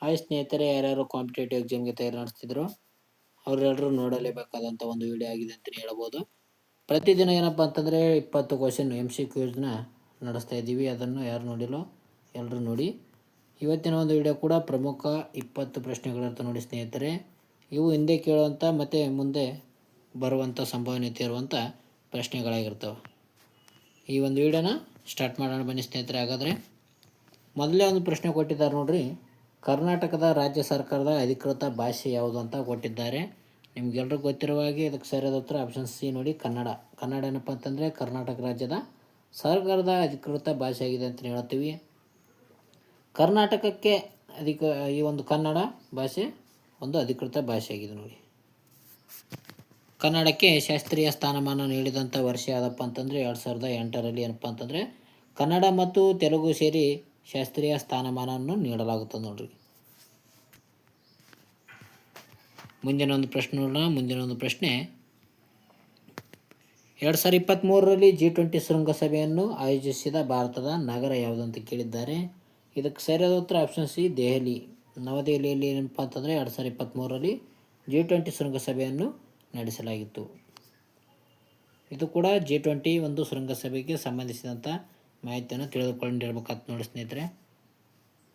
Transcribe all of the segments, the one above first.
Hi ಸ್ನೇಹಿತರೆ, ಯಾರ್ಯಾರು competitive ಎಕ್ಸಾಮ್ಗೆ ತಯಾರಿ ನಡೆಸ್ತಿದ್ರು ಅವರೆಲ್ಲರೂ ನೋಡಲೇಬೇಕಾದಂಥ ಒಂದು ವಿಡಿಯೋ ಆಗಿದೆ ಅಂತಲೇ ಹೇಳ್ಬೋದು. ಪ್ರತಿದಿನ ಏನಪ್ಪ ಅಂತಂದರೆ 20 ಕ್ವಶನ್ MCQsನ ನಡೆಸ್ತಾ ಇದ್ದೀವಿ. ಅದನ್ನು ಯಾರು ನೋಡಿಲ್ಲೋ ಎಲ್ಲರೂ ನೋಡಿ. ಇವತ್ತಿನ ಒಂದು ವಿಡಿಯೋ ಕೂಡ ಪ್ರಮುಖ 20 ಪ್ರಶ್ನೆಗಳಂತ ನೋಡಿ ಸ್ನೇಹಿತರೆ. ಇವು ಹಿಂದೆ ಕೇಳುವಂಥ ಮತ್ತು ಮುಂದೆ ಬರುವಂಥ ಸಂಭಾವ್ಯತೆ ಇರುವಂಥ ಪ್ರಶ್ನೆಗಳಾಗಿರ್ತವೆ. ಈ ಒಂದು ವಿಡಿಯೋನ ಸ್ಟಾರ್ಟ್ ಮಾಡೋಣ ಬನ್ನಿ ಸ್ನೇಹಿತರೆ. ಹಾಗಾದರೆ ಮೊದಲೇ ಒಂದು ಪ್ರಶ್ನೆ ಕೊಟ್ಟಿದ್ದಾರೆ ನೋಡ್ರಿ. ಕರ್ನಾಟಕದ ರಾಜ್ಯ ಸರ್ಕಾರದ ಅಧಿಕೃತ ಭಾಷೆ ಯಾವುದು ಅಂತ ಕೊಟ್ಟಿದ್ದಾರೆ. ನಿಮ್ಗೆಲ್ರಿಗೂ ಗೊತ್ತಿರುವ ಹಾಗೆ ಇದಕ್ಕೆ ಸರಿಯಾದ ಉತ್ತರ ಆಪ್ಷನ್ ಸಿ ನೋಡಿ, ಕನ್ನಡ. ಕನ್ನಡ ಏನಪ್ಪ ಅಂತಂದರೆ ಕರ್ನಾಟಕ ರಾಜ್ಯದ ಸರ್ಕಾರದ ಅಧಿಕೃತ ಭಾಷೆ ಆಗಿದೆ ಅಂತ ಹೇಳ್ತೀವಿ. ಕರ್ನಾಟಕಕ್ಕೆ ಈ ಒಂದು ಕನ್ನಡ ಭಾಷೆ ಒಂದು ಅಧಿಕೃತ ಭಾಷೆ ಆಗಿದೆ ನೋಡಿ. ಕನ್ನಡಕ್ಕೆ ಶಾಸ್ತ್ರೀಯ ಸ್ಥಾನಮಾನ ನೀಡಿದಂಥ ವರ್ಷ ಯಾವುದಪ್ಪ ಅಂತಂದರೆ 2008ರಲ್ಲಿ ಏನಪ್ಪ ಅಂತಂದರೆ ಕನ್ನಡ ಮತ್ತು ತೆಲುಗು ಸೇರಿ ಶಾಸ್ತ್ರೀಯ ಸ್ಥಾನಮಾನವನ್ನು ನೀಡಲಾಗುತ್ತದೆ ನೋಡ್ರಿ. ಮುಂದಿನ ಒಂದು ಪ್ರಶ್ನೆ ನೋಡೋಣ. ಮುಂದಿನ ಒಂದು ಪ್ರಶ್ನೆ, 2023ರಲ್ಲಿ G20 ಶೃಂಗಸಭೆಯನ್ನು ಆಯೋಜಿಸಿದ ಭಾರತದ ನಗರ ಯಾವುದಂತ ಕೇಳಿದ್ದಾರೆ. ಇದಕ್ಕೆ ಸರಿಯಾದ ಉತ್ತರ ಆಪ್ಷನ್ ಸಿ, ದೆಹಲಿ. ನವದೆಹಲಿಯಲ್ಲಿ ಏನಪ್ಪ ಅಂತಂದರೆ 2023ರಲ್ಲಿ G20 ಶೃಂಗಸಭೆಯನ್ನು ನಡೆಸಲಾಗಿತ್ತು. ಇದು ಕೂಡ G20 ಒಂದು ಶೃಂಗಸಭೆಗೆ ಸಂಬಂಧಿಸಿದಂಥ ಮಾಹಿತಿಯನ್ನು ತಿಳಿದುಕೊಂಡಿರ್ಬೇಕಂತ ನೋಡಿ ಸ್ನೇಹಿತರೆ.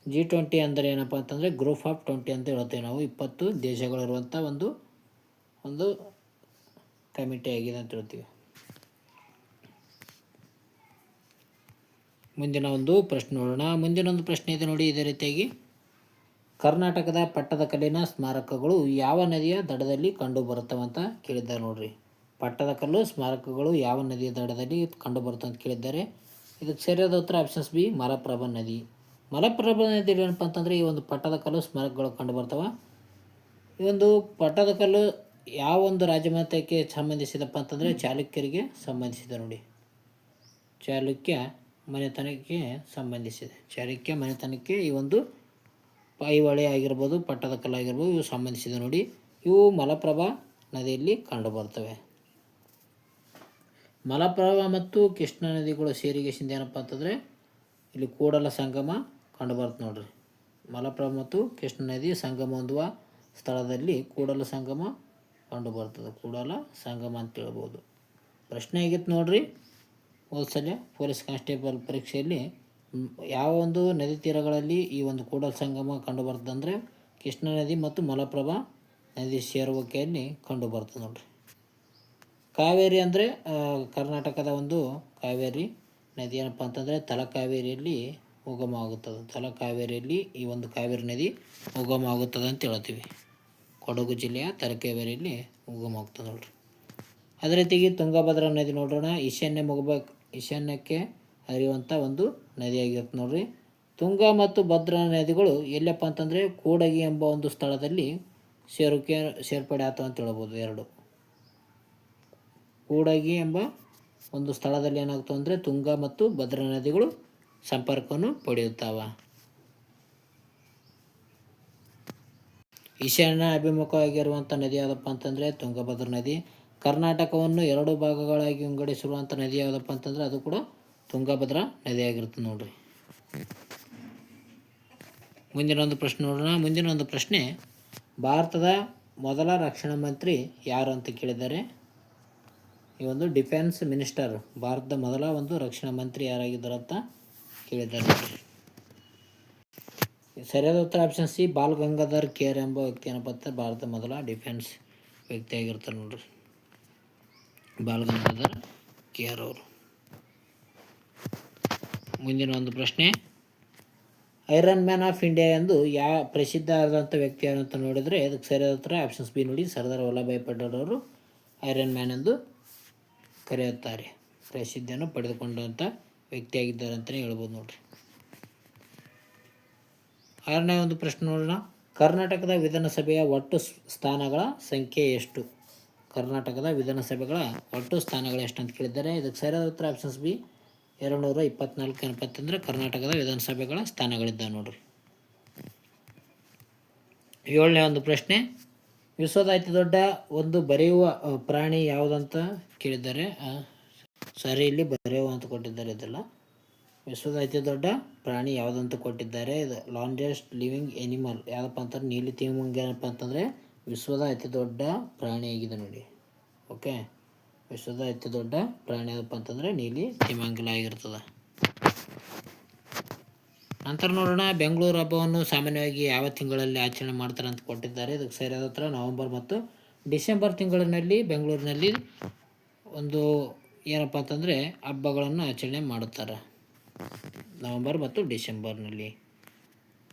G20 ಅಂದರೆ ಏನಪ್ಪ ಅಂತಂದರೆ ಗ್ರೂಪ್ ಆಫ್ 20 ಅಂತ ಹೇಳ್ತೇವೆ ನಾವು. 20 ದೇಶಗಳಿರುವಂಥ ಒಂದು ಕಮಿಟಿ ಆಗಿದೆ ಅಂತ ಹೇಳ್ತೀವಿ. ಮುಂದಿನ ಒಂದು ಪ್ರಶ್ನೆ ನೋಡೋಣ. ಮುಂದಿನ ಒಂದು ಪ್ರಶ್ನೆ ಇದೆ ನೋಡಿ ಇದೇ ರೀತಿಯಾಗಿ. ಕರ್ನಾಟಕದ ಪಟ್ಟದಕಲ್ಲಿನ ಸ್ಮಾರಕಗಳು ಯಾವ ನದಿಯ ದಡದಲ್ಲಿ ಕಂಡು ಬರುತ್ತವಂತ ಕೇಳಿದ್ದಾರೆ ನೋಡ್ರಿ. ಪಟ್ಟದಕಲ್ಲು ಸ್ಮಾರಕಗಳು ಯಾವ ನದಿಯ ದಡದಲ್ಲಿ ಕಂಡು ಬರುತ್ತೆ ಅಂತ ಕೇಳಿದ್ದಾರೆ. ಇದಕ್ಕೆ ಸರಿಯಾದ ಉತ್ತರ ಆಪ್ಷನ್ಸ್ ಬಿ, ಮಲಪ್ರಭಾ ನದಿ. ಮಲಪ್ರಭಾ ನದಿಯಲ್ಲಿ ಏನಪ್ಪ ಅಂತಂದರೆ ಈ ಒಂದು ಪಟ್ಟದಕಲ್ಲು ಸ್ಮಾರಕಗಳು ಕಂಡು ಬರ್ತವೆ. ಈ ಒಂದು ಪಟ್ಟದಕಲ್ಲು ಯಾವ ಒಂದು ರಾಜಮನೆತನಕ್ಕೆ ಸಂಬಂಧಿಸಿದಪ್ಪ ಅಂತಂದರೆ ಚಾಲುಕ್ಯರಿಗೆ ಸಂಬಂಧಿಸಿದೆ ನೋಡಿ. ಚಾಲುಕ್ಯ ಮನೆತನಕ್ಕೆ ಸಂಬಂಧಿಸಿದೆ. ಚಾಲುಕ್ಯ ಮನೆತನಕ್ಕೆ ಈ ಒಂದು ಐಹೊಳೆ ಆಗಿರ್ಬೋದು, ಪಟ್ಟದಕಲ್ಲು ಆಗಿರ್ಬೋದು, ಇವು ಸಂಬಂಧಿಸಿದೆ ನೋಡಿ. ಇವು ಮಲಪ್ರಭಾ ನದಿಯಲ್ಲಿ ಕಂಡು ಬರ್ತವೆ. ಮಲಪ್ರಭಾ ಮತ್ತು ಕೃಷ್ಣ ನದಿಗಳು ಸೇರಿಗೆಸಿಂದ ಏನಪ್ಪ ಅಂತಂದರೆ ಇಲ್ಲಿ ಕೂಡಲ ಸಂಗಮ ಕಂಡು ಬರುತ್ತೆ ನೋಡ್ರಿ. ಮಲಪ್ರಭಾ ಮತ್ತು ಕೃಷ್ಣ ನದಿ ಸಂಗಮ ಹೊಂದುವ ಸ್ಥಳದಲ್ಲಿ ಕೂಡಲ ಸಂಗಮ ಕಂಡು ಬರ್ತದೆ. ಕೂಡಲ ಸಂಗಮ ಅಂತ ಹೇಳ್ಬೋದು. ಪ್ರಶ್ನೆ ಆಗಿತ್ತು ನೋಡ್ರಿ ಹೋದ್ಸಲ ಪೊಲೀಸ್ ಕಾನ್ಸ್ಟೇಬಲ್ ಪರೀಕ್ಷೆಯಲ್ಲಿ, ಯಾವ ಒಂದು ನದಿ ತೀರಗಳಲ್ಲಿ ಈ ಒಂದು ಕೂಡಲ ಸಂಗಮ ಕಂಡು ಬರ್ತದೆ ಅಂದರೆ ಕೃಷ್ಣ ನದಿ ಮತ್ತು ಮಲಪ್ರಭಾ ನದಿ ಸೇರುವಿಕೆಯಲ್ಲಿ ಕಂಡು ಬರ್ತದೆ ನೋಡ್ರಿ. ಕಾವೇರಿ ಅಂದರೆ ಕರ್ನಾಟಕದ ಒಂದು ಕಾವೇರಿ ನದಿ ಏನಪ್ಪ ಅಂತಂದರೆ ತಲಕಾವೇರಿಯಲ್ಲಿ ಉಗಮ ಆಗುತ್ತದೆ. ತಲಕಾವೇರಿಯಲ್ಲಿ ಈ ಒಂದು ಕಾವೇರಿ ನದಿ ಉಗಮ ಆಗುತ್ತದೆ ಅಂತ ಹೇಳ್ತೀವಿ. ಕೊಡಗು ಜಿಲ್ಲೆಯ ತಲಕಾವೇರಿಯಲ್ಲಿ ಉಗಮ ಆಗ್ತದೆ ನೋಡ್ರಿ. ಅದೇ ರೀತಿಯಾಗಿ ತುಂಗಭದ್ರಾ ನದಿ ನೋಡೋಣ. ಈಶಾನ್ಯಕ್ಕೆ ಹರಿಯುವಂಥ ಒಂದು ನದಿಯಾಗಿರುತ್ತೆ ನೋಡ್ರಿ. ತುಂಗ ಮತ್ತು ಭದ್ರಾ ನದಿಗಳು ಎಲ್ಲಪ್ಪ ಅಂತಂದರೆ ಕೂಡಗಿ ಎಂಬ ಒಂದು ಸ್ಥಳದಲ್ಲಿ ಸೇರ್ಪಡೆ ಆಗ್ತವೆ ಅಂತ ಹೇಳ್ಬೋದು. ಎರಡು ಕೂಡಗಿ ಎಂಬ ಒಂದು ಸ್ಥಳದಲ್ಲಿ ಏನಾಗ್ತವೆ ಅಂದರೆ ತುಂಗ ಮತ್ತು ಭದ್ರಾ ನದಿಗಳು ಸಂಪರ್ಕವನ್ನು ಪಡೆಯುತ್ತವೆ. ಈಶಾನ್ಯ ಅಭಿಮುಖವಾಗಿರುವಂಥ ನದಿ ಯಾವುದಪ್ಪ ಅಂತಂದರೆ ತುಂಗಭದ್ರಾ ನದಿ. ಕರ್ನಾಟಕವನ್ನು 2 ಭಾಗಗಳಾಗಿ ವಿಂಗಡಿಸಿರುವಂಥ ನದಿ ಯಾವುದಪ್ಪ ಅಂತಂದರೆ ಅದು ಕೂಡ ತುಂಗಭದ್ರಾ ನದಿಯಾಗಿರುತ್ತೆ ನೋಡ್ರಿ. ಮುಂದಿನ ಒಂದು ಪ್ರಶ್ನೆ ನೋಡೋಣ. ಮುಂದಿನ ಒಂದು ಪ್ರಶ್ನೆ, ಭಾರತದ ಮೊದಲ ರಕ್ಷಣಾ ಮಂತ್ರಿ ಯಾರು ಅಂತ ಕೇಳಿದ್ದಾರೆ. ಈ ಒಂದು ಡಿಫೆನ್ಸ್ ಮಿನಿಸ್ಟರ್, ಭಾರತದ ಮೊದಲ ಒಂದು ರಕ್ಷಣಾ ಮಂತ್ರಿ ಯಾರಾಗಿದ್ದಾರೆ ಅಂತ ಕೇಳಿದ್ದಾರೆ ನೋಡ್ರಿ. ಸರಿಯಾದ ಉತ್ತರ option C, ball Gangadhar care ಎಂಬ ವ್ಯಕ್ತಿ ಏನಪ್ಪ ಅಂತ ಭಾರತದ ಮೊದಲ ಡಿಫೆನ್ಸ್ ವ್ಯಕ್ತಿ ಆಗಿರ್ತಾರೆ ನೋಡ್ರಿ. ಬಾಲ್ ಗಂಗಾಧರ್ ಕೇರ್ ಅವರು. ಮುಂದಿನ ಒಂದು ಪ್ರಶ್ನೆ, ಐರನ್ ಮ್ಯಾನ್ ಆಫ್ ಇಂಡಿಯಾ ಎಂದು ಪ್ರಸಿದ್ಧ ಆದಂಥ ವ್ಯಕ್ತಿ ಯಾರು ಅಂತ ನೋಡಿದರೆ ಅದಕ್ಕೆ ಸರಿಯಾದ ಉತ್ತರ ಆಪ್ಷನ್ಸ್ ಬಿ ನೋಡಿ, ಸರ್ದಾರ್ ವಲ್ಲಭಾಯ್ ಪಟೇಲ್ ಅವರು ಐರನ್ ಮ್ಯಾನ್ ಎಂದು ಕರೆಯುತ್ತಾರೆ. ಪ್ರಸಿದ್ಧಿಯನ್ನು ಪಡೆದುಕೊಂಡಂಥ ವ್ಯಕ್ತಿಯಾಗಿದ್ದಾರೆ ಅಂತಲೇ ಹೇಳ್ಬೋದು ನೋಡ್ರಿ. 6ನೇ ಒಂದು ಪ್ರಶ್ನೆ ನೋಡೋಣ. ಕರ್ನಾಟಕದ ವಿಧಾನಸಭೆಯ ಒಟ್ಟು ಸ್ಥಾನಗಳ ಸಂಖ್ಯೆ ಎಷ್ಟು? ಕರ್ನಾಟಕದ ವಿಧಾನಸಭೆಗಳ ಒಟ್ಟು ಸ್ಥಾನಗಳು ಎಷ್ಟು ಅಂತ ಕೇಳಿದ್ದಾರೆ. ಇದಕ್ಕೆ ಸರಿಯಾದ ಉತ್ತರ ಆಪ್ಷನ್ಸ್ ಬಿ 224 ಏನಪ್ಪ ಅಂತಂದರೆ ಕರ್ನಾಟಕದ ವಿಧಾನಸಭೆಗಳ ಸ್ಥಾನಗಳಿದ್ದಾವೆ ನೋಡ್ರಿ. 7ನೇ ಒಂದು ಪ್ರಶ್ನೆ, ವಿಶ್ವದ ಅತಿ ದೊಡ್ಡ ಒಂದು ಬರೆಯುವ ಪ್ರಾಣಿ ಯಾವುದಂತ ಕೇಳಿದ್ದಾರೆ. ಇಲ್ಲಿ ಬರೆಯುವ ಅಂತ ಕೊಟ್ಟಿದ್ದಾರೆ. ಇದೆಲ್ಲ ವಿಶ್ವದ ಅತಿ ದೊಡ್ಡ ಪ್ರಾಣಿ ಯಾವುದಂತ ಕೊಟ್ಟಿದ್ದಾರೆ. ಇದು ಲಾರ್ಜೆಸ್ಟ್ ಲಿವಿಂಗ್ ಎನಿಮಲ್ ಯಾವುದಪ್ಪ ಅಂತಂದ್ರೆ ನೀಲಿ ತಿಮಿಂಗ ಏನಪ್ಪ ಅಂತಂದರೆ ವಿಶ್ವದ ಅತಿ ದೊಡ್ಡ ಪ್ರಾಣಿಯಾಗಿದೆ ನೋಡಿ. ಓಕೆ, ವಿಶ್ವದ ಅತಿ ದೊಡ್ಡ ಪ್ರಾಣಿ ಯಾವುದಪ್ಪ ಅಂತಂದರೆ ನೀಲಿ ತಿಮಿಂಗಿಲ ಆಗಿರ್ತದೆ. ನಂತರ ನೋಡೋಣ, ಬೆಂಗಳೂರು ಹಬ್ಬವನ್ನು ಸಾಮಾನ್ಯವಾಗಿ ಯಾವ ತಿಂಗಳಲ್ಲಿ ಆಚರಣೆ ಮಾಡ್ತಾರೆ ಅಂತ ಕೊಟ್ಟಿದ್ದಾರೆ. ಇದಕ್ಕೆ ಸರಿಯಾದ ಉತ್ತರ ನವೆಂಬರ್ ಮತ್ತು ಡಿಸೆಂಬರ್ ತಿಂಗಳಿನಲ್ಲಿ ಬೆಂಗಳೂರಿನಲ್ಲಿ ಒಂದು ಏನಪ್ಪ ಅಂತಂದರೆ ಹಬ್ಬಗಳನ್ನು ಆಚರಣೆ ಮಾಡುತ್ತಾರೆ, ನವೆಂಬರ್ ಮತ್ತು ಡಿಸೆಂಬರ್ನಲ್ಲಿ.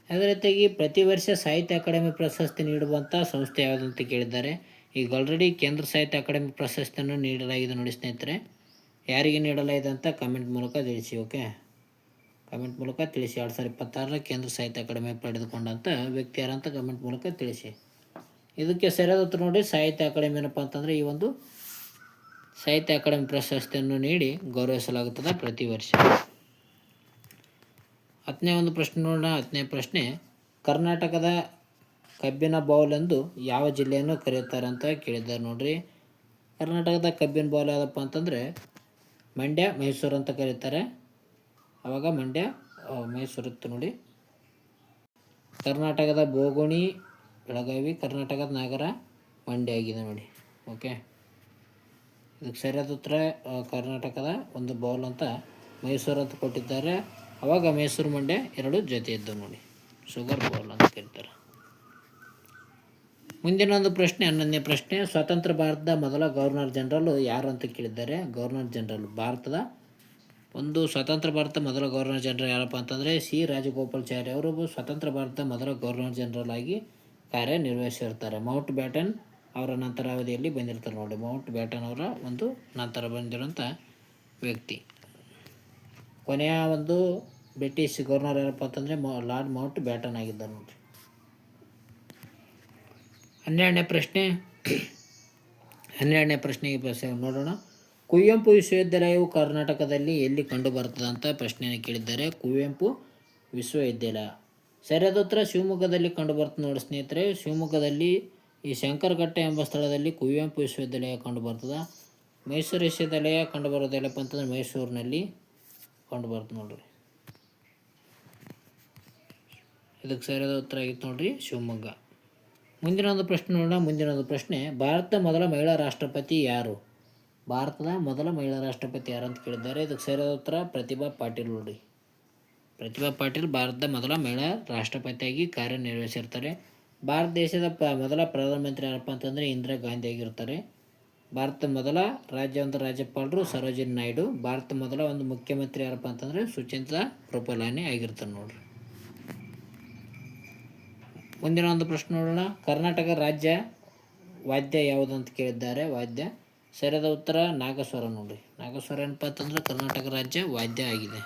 ಅದೇ ರೀತಿಯಾಗಿ ಪ್ರತಿ ವರ್ಷ ಸಾಹಿತ್ಯ ಅಕಾಡೆಮಿ ಪ್ರಶಸ್ತಿ ನೀಡುವಂಥ ಸಂಸ್ಥೆ ಯಾವುದಂತ ಕೇಳಿದ್ದಾರೆ. ಈಗ ಆಲ್ರೆಡಿ ಕೇಂದ್ರ ಸಾಹಿತ್ಯ ಅಕಾಡೆಮಿ ಪ್ರಶಸ್ತಿಯನ್ನು ನೀಡಲಾಗಿದೆ ನೋಡಿ ಸ್ನೇಹಿತರೆ. ಯಾರಿಗೆ ನೀಡಲಾಗಿದೆ ಅಂತ ಕಮೆಂಟ್ ಮೂಲಕ ತಿಳಿಸಿ. ಓಕೆ, ಕಮೆಂಟ್ ಮೂಲಕ ತಿಳಿಸಿ. 2026 ಕೇಂದ್ರ ಸಾಹಿತ್ಯ ಅಕಾಡೆಮಿ ಪಡೆದುಕೊಂಡಂಥ ವ್ಯಕ್ತಿ ಯಾರಂತ ಕಮೆಂಟ್ ಮೂಲಕ ತಿಳಿಸಿ. ಇದಕ್ಕೆ ಸರಿಯಾದ ಉತ್ತರ ನೋಡಿ, ಸಾಹಿತ್ಯ ಅಕಾಡೆಮಿ ಏನಪ್ಪ ಅಂತಂದರೆ ಈ ಒಂದು ಸಾಹಿತ್ಯ ಅಕಾಡೆಮಿ ಪ್ರಶಸ್ತಿಯನ್ನು ನೀಡಿ ಗೌರವಿಸಲಾಗುತ್ತದೆ ಪ್ರತಿ ವರ್ಷ. 10ನೇ ಒಂದು ಪ್ರಶ್ನೆ ನೋಡೋಣ. 10ನೇ ಪ್ರಶ್ನೆ, ಕರ್ನಾಟಕದ ಕಬ್ಬಿನ ಬೌಲ್ ಎಂದು ಯಾವ ಜಿಲ್ಲೆಯನ್ನು ಕರೆಯುತ್ತಾರೆ ಅಂತ ಕೇಳಿದ್ದಾರೆ ನೋಡ್ರಿ. ಕರ್ನಾಟಕದ ಕಬ್ಬಿನ ಬೌಲ್ ಯಾವುದಪ್ಪ ಅಂತಂದರೆ ಮಂಡ್ಯ, ಮೈಸೂರು ಅಂತ ಕರೀತಾರೆ. ಆವಾಗ ಮಂಡ್ಯ, ಮೈಸೂರು ಇತ್ತು ನೋಡಿ. ಕರ್ನಾಟಕದ ಬೋಗುಣಿ ಬೆಳಗಾವಿ, ಕರ್ನಾಟಕದ ನಗರ ಮಂಡ್ಯ ಆಗಿದೆ ನೋಡಿ. ಓಕೆ, ಇದಕ್ಕೆ ಸರಿಯಾದ ಉತ್ತರ ಕರ್ನಾಟಕದ ಒಂದು ಬೌಲ್ ಅಂತ ಮೈಸೂರು ಅಂತ ಕೊಟ್ಟಿದ್ದಾರೆ. ಆವಾಗ ಮೈಸೂರು ಮಂಡ್ಯ ಎರಡು ಜೊತೆ ಇದ್ದವು ನೋಡಿ, ಶುಗರ್ ಬೌಲ್ ಅಂತ ಕರೀತಾರೆ. ಮುಂದಿನ ಒಂದು ಪ್ರಶ್ನೆ, 11ನೇ ಪ್ರಶ್ನೆ, ಸ್ವತಂತ್ರ ಭಾರತದ ಮೊದಲ ಗವರ್ನರ್ ಜನರಲ್ ಯಾರು ಅಂತ ಕೇಳಿದ್ದಾರೆ. ಗವರ್ನರ್ ಜನರಲ್ ಭಾರತದ ಒಂದು ಸ್ವತಂತ್ರ ಭಾರತ ಮೊದಲ ಗವರ್ನರ್ ಜನರಲ್ ಯಾರಪ್ಪ ಅಂತಂದರೆ ಸಿ ರಾಜಗೋಪಾಲಾಚಾರಿ ಅವರು ಸ್ವತಂತ್ರ ಭಾರತದ ಮೊದಲ ಗವರ್ನರ್ ಜನರಲ್ ಆಗಿ ಕಾರ್ಯನಿರ್ವಹಿಸಿರ್ತಾರೆ. ಮೌಂಟ್ ಬ್ಯಾಟನ್ ಅವರ ನಂತರ ಅವಧಿಯಲ್ಲಿ ಬಂದಿರ್ತಾರೆ ನೋಡಿ. ಮೌಂಟ್ ಬ್ಯಾಟನ್ ಅವರ ಒಂದು ನಂತರ ಬಂದಿರೋಂಥ ವ್ಯಕ್ತಿ. ಕೊನೆಯ ಒಂದು ಬ್ರಿಟಿಷ್ ಗವರ್ನರ್ ಯಾರಪ್ಪ ಅಂತಂದರೆ ಲಾರ್ಡ್ ಮೌಂಟ್ ಬ್ಯಾಟನ್ ಆಗಿದ್ದಾರೆ ನೋಡಿ. 12ನೇ ಪ್ರಶ್ನೆ, 12ನೇ ಪ್ರಶ್ನೆಗೆ ನೋಡೋಣ. ಕುವೆಂಪು ವಿಶ್ವವಿದ್ಯಾಲಯವು ಕರ್ನಾಟಕದಲ್ಲಿ ಎಲ್ಲಿ ಕಂಡು ಬರ್ತದೆ ಅಂತ ಪ್ರಶ್ನೆಯನ್ನು ಕೇಳಿದ್ದಾರೆ. ಕುವೆಂಪು ವಿಶ್ವವಿದ್ಯಾಲಯ ಸರಿಯಾದ ಉತ್ತರ ಶಿವಮೊಗ್ಗದಲ್ಲಿ ಕಂಡು ಬರ್ತದೆ ನೋಡಿ ಸ್ನೇಹಿತರೆ. ಶಿವಮೊಗ್ಗದಲ್ಲಿ ಈ ಶಂಕರಘಟ್ಟ ಎಂಬ ಸ್ಥಳದಲ್ಲಿ ಕುವೆಂಪು ವಿಶ್ವವಿದ್ಯಾಲಯ ಕಂಡು ಬರ್ತದೆ. ಮೈಸೂರು ವಿಶ್ವವಿದ್ಯಾಲಯ ಕಂಡು ಬರೋದೆಲ್ಲಪ್ಪ ಅಂತಂದರೆ ಮೈಸೂರಿನಲ್ಲಿ ಕಂಡು ಬರ್ತದೆ ನೋಡ್ರಿ. ಇದಕ್ಕೆ ಸರಿಯಾದ ಉತ್ತರ ಆಗಿತ್ತು ನೋಡ್ರಿ ಶಿವಮೊಗ್ಗ. ಮುಂದಿನ ಒಂದು ಪ್ರಶ್ನೆ ನೋಡೋಣ. ಮುಂದಿನ ಒಂದು ಪ್ರಶ್ನೆ, ಭಾರತದ ಮೊದಲ ಮಹಿಳಾ ರಾಷ್ಟ್ರಪತಿ ಯಾರು. ಭಾರತದ ಮೊದಲ ಮಹಿಳಾ ರಾಷ್ಟ್ರಪತಿ ಯಾರು ಅಂತ ಕೇಳಿದ್ದಾರೆ. ಇದಕ್ಕೆ ಸರಿಯಾದ ಉತ್ತರ ಪ್ರತಿಭಾ ಪಾಟೀಲ್ ನೋಡಿ. ಪ್ರತಿಭಾ ಪಾಟೀಲ್ ಭಾರತದ ಮೊದಲ ಮಹಿಳಾ ರಾಷ್ಟ್ರಪತಿಯಾಗಿ ಕಾರ್ಯನಿರ್ವಹಿಸಿರ್ತಾರೆ. ಭಾರತ ದೇಶದ ಮೊದಲ ಪ್ರಧಾನಮಂತ್ರಿ ಯಾರಪ್ಪ ಅಂತಂದರೆ ಇಂದಿರಾ ಗಾಂಧಿ ಆಗಿರ್ತಾರೆ. ಭಾರತದ ಮೊದಲ ರಾಜ್ಯಪಾಲರು ಸರೋಜಿನಿ ನಾಯ್ಡು. ಭಾರತದ ಮೊದಲ ಒಂದು ಮುಖ್ಯಮಂತ್ರಿ ಯಾರಪ್ಪ ಅಂತಂದರೆ ಸುಚೇತಾ ಕೃಪಲಾನಿ ಆಗಿರ್ತಾರೆ ನೋಡ್ರಿ. ಮುಂದಿನ ಒಂದು ಪ್ರಶ್ನೆ ನೋಡೋಣ. ಕರ್ನಾಟಕ ರಾಜ್ಯ ವಾದ್ಯ ಯಾವುದು ಅಂತ ಕೇಳಿದ್ದಾರೆ. ವಾದ್ಯ ಸರಿಯಾದ ಉತ್ತರ ನಾಗಸ್ವರ ನೋಡಿ. ನಾಗಸ್ವರ ಏನಪ್ಪ ಅಂತಂದರೆ ಕರ್ನಾಟಕ ರಾಜ್ಯ ವಾದ್ಯ ಆಗಿದೆ.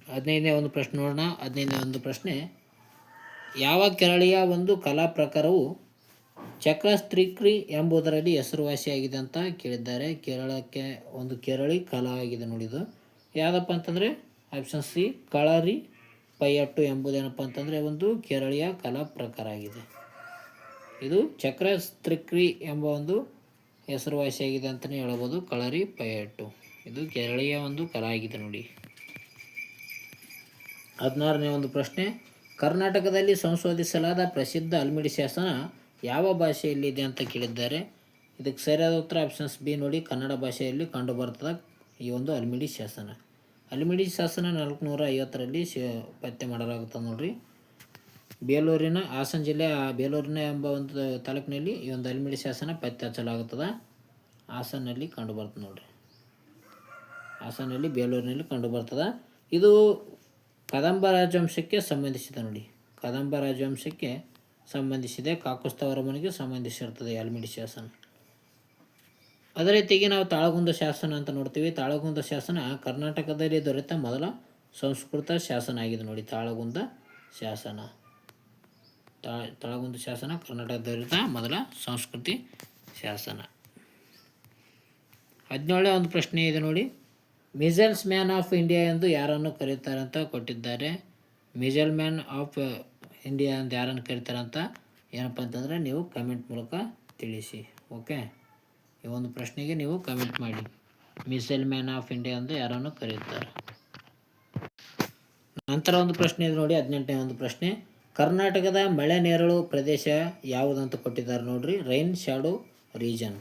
15ನೇ ಒಂದು ಪ್ರಶ್ನೆ ನೋಡೋಣ. 15ನೇ ಒಂದು ಪ್ರಶ್ನೆ, ಯಾವ ಕೆರಳಿಯ ಒಂದು ಕಲಾ ಪ್ರಕಾರವು ಚಕ್ರಸ್ತ್ರಿಕ್ರಿ ಎಂಬುದರಲ್ಲಿ ಹೆಸರುವಾಸಿಯಾಗಿದೆ ಅಂತ ಕೇಳಿದ್ದಾರೆ. ಕೇರಳಕ್ಕೆ ಒಂದು ಕೆರಳಿ ಕಲಾ ಆಗಿದೆ ನೋಡಿದು. ಯಾವುದಪ್ಪ ಅಂತಂದರೆ ಆಪ್ಷನ್ ಸಿ ಕಳರಿ ಪೈಯಟ್ಟು ಎಂಬುದೇನಪ್ಪ ಅಂತಂದರೆ ಒಂದು ಕೇರಳೀಯ ಕಲಾ ಪ್ರಕಾರ ಆಗಿದೆ. ಇದು ಚಕ್ರಸ್ತ್ರಿಕ್ರಿ ಎಂಬ ಒಂದು ಹೆಸರುವಾಸಿಯಾಗಿದೆ ಅಂತಲೇ ಹೇಳ್ಬೋದು. ಕಳರಿ ಪೈಯಟ್ಟು ಇದು ಕೇರಳೀಯ ಒಂದು ಕಲಾ ಆಗಿದೆ ನೋಡಿ. 16ನೇ ಒಂದು ಪ್ರಶ್ನೆ, ಕರ್ನಾಟಕದಲ್ಲಿ ಸಂಶೋಧಿಸಲಾದ ಪ್ರಸಿದ್ಧ ಹಲ್ಮಿಡಿ ಶಾಸನ ಯಾವ ಭಾಷೆಯಲ್ಲಿದೆ ಅಂತ ಕೇಳಿದ್ದಾರೆ. ಇದಕ್ಕೆ ಸರಿಯಾದ ಉತ್ತರ ಆಪ್ಷನ್ಸ್ ಬಿ ನೋಡಿ, ಕನ್ನಡ ಭಾಷೆಯಲ್ಲಿ ಕಂಡುಬರ್ತದೆ ಈ ಒಂದು ಹಲ್ಮಿಡಿ ಶಾಸನ. ಹಲ್ಮಿಡಿ ಶಾಸನ 450ರಲ್ಲಿ ಪತ್ತೆ ಮಾಡಲಾಗುತ್ತದೆ ನೋಡ್ರಿ. ಬೇಲೂರಿನ ಹಾಸನ ಜಿಲ್ಲೆಯ ಬೇಲೂರಿನ ಎಂಬ ಒಂದು ತಾಲೂಕಿನಲ್ಲಿ ಈ ಒಂದು ಹಲ್ಮಿಡಿ ಶಾಸನ ಪತ್ತೆ ಹಚ್ಚಲಾಗುತ್ತದೆ. ಹಾಸನಲ್ಲಿ ಕಂಡುಬರ್ತದೆ ನೋಡ್ರಿ. ಹಾಸನಲ್ಲಿ ಬೇಲೂರಿನಲ್ಲಿ ಕಂಡುಬರ್ತದೆ. ಇದು ಕದಂಬ ರಾಜವಂಶಕ್ಕೆ ಸಂಬಂಧಿಸಿದೆ ನೋಡಿ. ಕದಂಬ ರಾಜವಂಶಕ್ಕೆ ಸಂಬಂಧಿಸಿದೆ. ಕಾಕುಸ್ತವರ ಮನೆಗೆ ಸಂಬಂಧಿಸಿರ್ತದೆ ಹಲ್ಮಿಡಿ ಶಾಸನ. ಅದೇ ರೀತಿಯಾಗಿ ನಾವು ತಾಳಗುಂದ ಶಾಸನ ಅಂತ ನೋಡ್ತೀವಿ. ತಾಳಗುಂದ ಶಾಸನ ಕರ್ನಾಟಕದಲ್ಲಿ ದೊರೆತ ಮೊದಲ ಸಂಸ್ಕೃತ ಶಾಸನ ಆಗಿದೆ ನೋಡಿ. ತಾಳಗುಂದ ಶಾಸನ ತಾಳಗುಂದ ಶಾಸನ ಕರ್ನಾಟಕದಲ್ಲಿ ದೊರೆತ ಮೊದಲ ಸಂಸ್ಕೃತಿ ಶಾಸನ. 17ನೇ ಒಂದು ಪ್ರಶ್ನೆ ಇದೆ ನೋಡಿ. ಮಿಸೈಲ್ಸ್ ಮ್ಯಾನ್ ಆಫ್ ಇಂಡಿಯಾ ಎಂದು ಯಾರನ್ನು ಕರೀತಾರೆ ಅಂತ ಕೊಟ್ಟಿದ್ದಾರೆ. ಮಿಸೈಲ್ ಮ್ಯಾನ್ ಆಫ್ ಇಂಡಿಯಾ ಅಂತ ಯಾರನ್ನು ಕರೀತಾರೆ ಅಂತ ಏನಪ್ಪ ಅಂತಂದರೆ ನೀವು ಕಮೆಂಟ್ ಮೂಲಕ ತಿಳಿಸಿ. ಓಕೆ, ಈ ಒಂದು ಪ್ರಶ್ನೆಗೆ ನೀವು ಕಮೆಂಟ್ ಮಾಡಿ. ಮಿಸೈಲ್ ಮ್ಯಾನ್ ಆಫ್ ಇಂಡಿಯಾ ಎಂದು ಯಾರನ್ನು ಕರೆಯುತ್ತಾರೆ. ನಂತರ ಒಂದು ಪ್ರಶ್ನೆ ಇದೆ ನೋಡಿ, 18ನೇ ಒಂದು ಪ್ರಶ್ನೆ. ಕರ್ನಾಟಕದ ಮಳೆ ನೇರಳು ಪ್ರದೇಶ ಯಾವುದಂತ ಕೊಟ್ಟಿದ್ದಾರೆ ನೋಡ್ರಿ. ರೈನ್ ಶಾಡೋ ರೀಜನ್,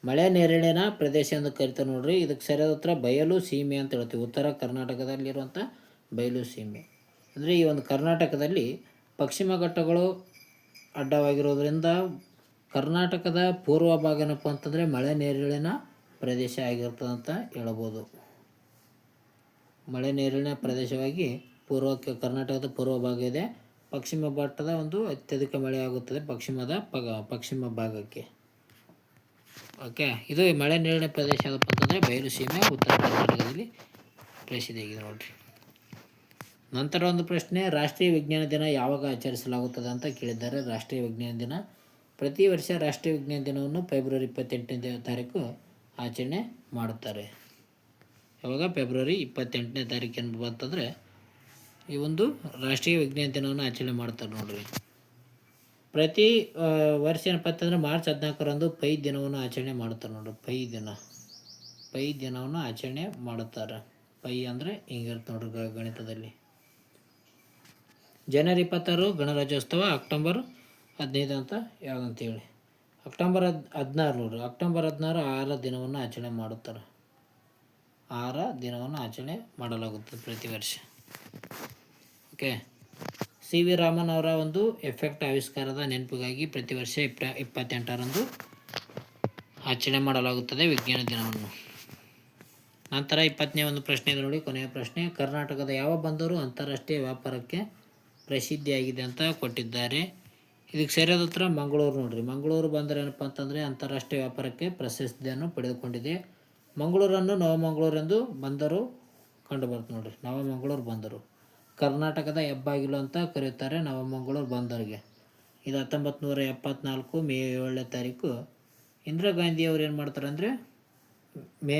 ಮಳೆ ನೇರಳಿನ ಪ್ರದೇಶ ಎಂದು ಕರಿತಾರೆ ನೋಡ್ರಿ. ಇದಕ್ಕೆ ಸರಿಯಾದ ಉತ್ತರ ಬಯಲು ಸೀಮೆ ಅಂತ ಹೇಳ್ತೀವಿ. ಉತ್ತರ ಕರ್ನಾಟಕದಲ್ಲಿರುವಂಥ ಬಯಲು ಸೀಮೆ ಅಂದರೆ ಈ ಒಂದು ಕರ್ನಾಟಕದಲ್ಲಿ ಪಶ್ಚಿಮ ಘಟ್ಟಗಳು ಅಡ್ಡವಾಗಿರೋದ್ರಿಂದ ಕರ್ನಾಟಕದ ಪೂರ್ವ ಭಾಗ ಏನಪ್ಪ ಅಂತಂದರೆ ಮಳೆ ನೇರಳಿನ ಪ್ರದೇಶ ಆಗಿರ್ತದೆ ಅಂತ ಹೇಳ್ಬೋದು. ಮಳೆ ನೇರಳಿನ ಪ್ರದೇಶವಾಗಿ ಕರ್ನಾಟಕದ ಪೂರ್ವ ಭಾಗ ಇದೆ. ಪಶ್ಚಿಮ ಘಟ್ಟದ ಒಂದು ಅತ್ಯಧಿಕ ಮಳೆ ಆಗುತ್ತದೆ ಪಶ್ಚಿಮ ಭಾಗಕ್ಕೆ. ಓಕೆ, ಇದು ಮಳೆ ನೇರಳಿನ ಪ್ರದೇಶ ಯಾವುದಪ್ಪ ಅಂತಂದರೆ ಬಯಲು ಸೀಮೆ, ಉತ್ತರ ಕರ್ನಾಟಕದಲ್ಲಿ ಪ್ರಸಿದ್ಧಿಯಾಗಿದೆ ನೋಡಿರಿ. ನಂತರ ಒಂದು ಪ್ರಶ್ನೆ, ರಾಷ್ಟ್ರೀಯ ವಿಜ್ಞಾನ ದಿನ ಯಾವಾಗ ಆಚರಿಸಲಾಗುತ್ತದೆ ಅಂತ ಕೇಳಿದ್ದಾರೆ. ರಾಷ್ಟ್ರೀಯ ವಿಜ್ಞಾನ ದಿನ ಪ್ರತಿ ವರ್ಷ ರಾಷ್ಟ್ರೀಯ ವಿಜ್ಞಾನ ದಿನವನ್ನು ಫೆಬ್ರವರಿ 28ನೇ ತಾರೀಕು ಆಚರಣೆ ಮಾಡುತ್ತಾರೆ. ಯಾವಾಗ? ಫೆಬ್ರವರಿ 28ನೇ ತಾರೀಕು ಬಂತಂದರೆ ಈ ಒಂದು ರಾಷ್ಟ್ರೀಯ ವಿಜ್ಞಾನ ದಿನವನ್ನು ಆಚರಣೆ ಮಾಡ್ತಾರೆ ನೋಡ್ರಿ. ಪ್ರತಿ ವರ್ಷ ಏನಪ್ಪ ಅಂತಂದರೆ ಮಾರ್ಚ್ 14ರಂದು ಪೈ ದಿನವನ್ನು ಆಚರಣೆ ಮಾಡ್ತಾರೆ ನೋಡ್ರಿ. ಪೈ ದಿನವನ್ನು ಆಚರಣೆ ಮಾಡುತ್ತಾರೆ. ಪೈ ಅಂದರೆ ಹಿಂಗಿರುತ್ತೆ ನೋಡ್ರಿ ಗಣಿತದಲ್ಲಿ. ಜನವರಿ 26 ಗಣರಾಜ್ಯೋತ್ಸವ, ಅಕ್ಟೋಬರ್ 15 ಅಂತ ಯಾವ್ದಂತೇಳಿ. ಅಕ್ಟೋಬರ್ 16 ನೋಡ್ರಿ. ಅಕ್ಟೋಬರ್ 16 6 ದಿನವನ್ನು ಆಚರಣೆ ಮಾಡುತ್ತಾರೆ. 6 ದಿನವನ್ನು ಆಚರಣೆ ಮಾಡಲಾಗುತ್ತದೆ ಪ್ರತಿ ವರ್ಷ. ಓಕೆ, ಸಿ ವಿ ರಾಮನ್ ಅವರ ಒಂದು ಎಫೆಕ್ಟ್ ಆವಿಷ್ಕಾರದ ನೆನಪಿಗಾಗಿ ಪ್ರತಿ ವರ್ಷ 28ರಂದು ಆಚರಣೆ ಮಾಡಲಾಗುತ್ತದೆ ವಿಜ್ಞಾನ ದಿನವನ್ನು. ನಂತರ 20ನೇ ಒಂದು ಪ್ರಶ್ನೆ ಇದೆ ನೋಡಿ, ಕೊನೆಯ ಪ್ರಶ್ನೆ. ಕರ್ನಾಟಕದ ಯಾವ ಬಂದರು ಅಂತಾರಾಷ್ಟ್ರೀಯ ವ್ಯಾಪಾರಕ್ಕೆ ಪ್ರಸಿದ್ಧಿಯಾಗಿದೆ ಅಂತ ಕೊಟ್ಟಿದ್ದಾರೆ. ಇದಕ್ಕೆ ಸರಿಯಾದ ಉತ್ತರ ಮಂಗಳೂರು ನೋಡ್ರಿ. ಮಂಗಳೂರು ಬಂದರು ಏನಪ್ಪ ಅಂತಂದರೆ ಅಂತಾರಾಷ್ಟ್ರೀಯ ವ್ಯಾಪಾರಕ್ಕೆ ಪ್ರಸಿದ್ಧಿಯನ್ನು ಪಡೆದುಕೊಂಡಿದೆ. ಮಂಗಳೂರನ್ನು ನವಮಂಗಳೂರು ಎಂದು ಬಂದರು ಕಂಡುಬರುತ್ತೆ ನೋಡ್ರಿ. ನವಮಂಗಳೂರು ಬಂದರು ಕರ್ನಾಟಕದ ಹೆಬ್ಬಾಗಿಲು ಅಂತ ಕರೆಯುತ್ತಾರೆ ನವಮಂಗಳೂರು ಬಂದರಿಗೆ. ಇದು 1974 ಮೇ 7ನೇ ತಾರೀಕು ಇಂದಿರಾ ಗಾಂಧಿಯವರು ಏನು ಮಾಡ್ತಾರೆ ಅಂದರೆ ಮೇ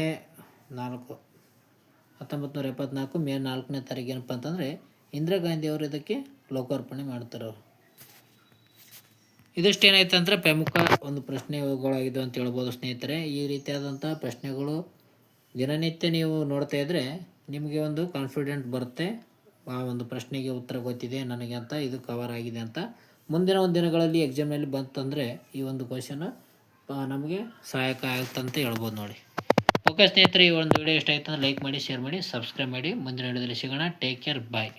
1974 ಮೇ 4ನೇ ತಾರೀಕು ಏನಪ್ಪ ಅಂತಂದರೆ ಇಂದಿರಾ ಗಾಂಧಿಯವರು ಇದಕ್ಕೆ ಲೋಕಾರ್ಪಣೆ ಮಾಡ್ತಾರೆ ಅವರು. ಇದಿಷ್ಟೇನಾಯ್ತು ಅಂದರೆ ಪ್ರಮುಖ ಒಂದು ಪ್ರಶ್ನೆಗಳಾಗಿದ್ದು ಅಂತ ಹೇಳ್ಬೋದು ಸ್ನೇಹಿತರೆ. ಈ ರೀತಿಯಾದಂಥ ಪ್ರಶ್ನೆಗಳು ದಿನನಿತ್ಯ ನೀವು ನೋಡ್ತಾ ಇದ್ದರೆ ನಿಮಗೆ ಒಂದು ಕಾನ್ಫಿಡೆಂಟ್ ಬರುತ್ತೆ, ಆ ಒಂದು ಪ್ರಶ್ನೆಗೆ ಉತ್ತರ ಗೊತ್ತಿದೆ ನನಗೆ ಅಂತ, ಇದು ಕವರ್ ಆಗಿದೆ ಅಂತ. ಮುಂದಿನ ಒಂದು ದಿನಗಳಲ್ಲಿ ಎಕ್ಸಾಮ್ನಲ್ಲಿ ಬಂತಂದರೆ ಈ ಒಂದು ಕ್ವಶನ್ ನಮಗೆ ಸಹಾಯಕ ಆಗುತ್ತಂತ ಹೇಳ್ಬೋದು ನೋಡಿ. ಓಕೆ ಸ್ನೇಹಿತರೆ, ಈ ಒಂದು ವಿಡಿಯೋ ಇಷ್ಟ ಆಯ್ತು ಅಂದರೆ ಲೈಕ್ ಮಾಡಿ, ಶೇರ್ ಮಾಡಿ, ಸಬ್ಸ್ಕ್ರೈಬ್ ಮಾಡಿ. ಮುಂದಿನ ವಿಡಿಯೋದಲ್ಲಿ ಸಿಗೋಣ. ಟೇಕ್ ಕೇರ್, ಬಾಯ್.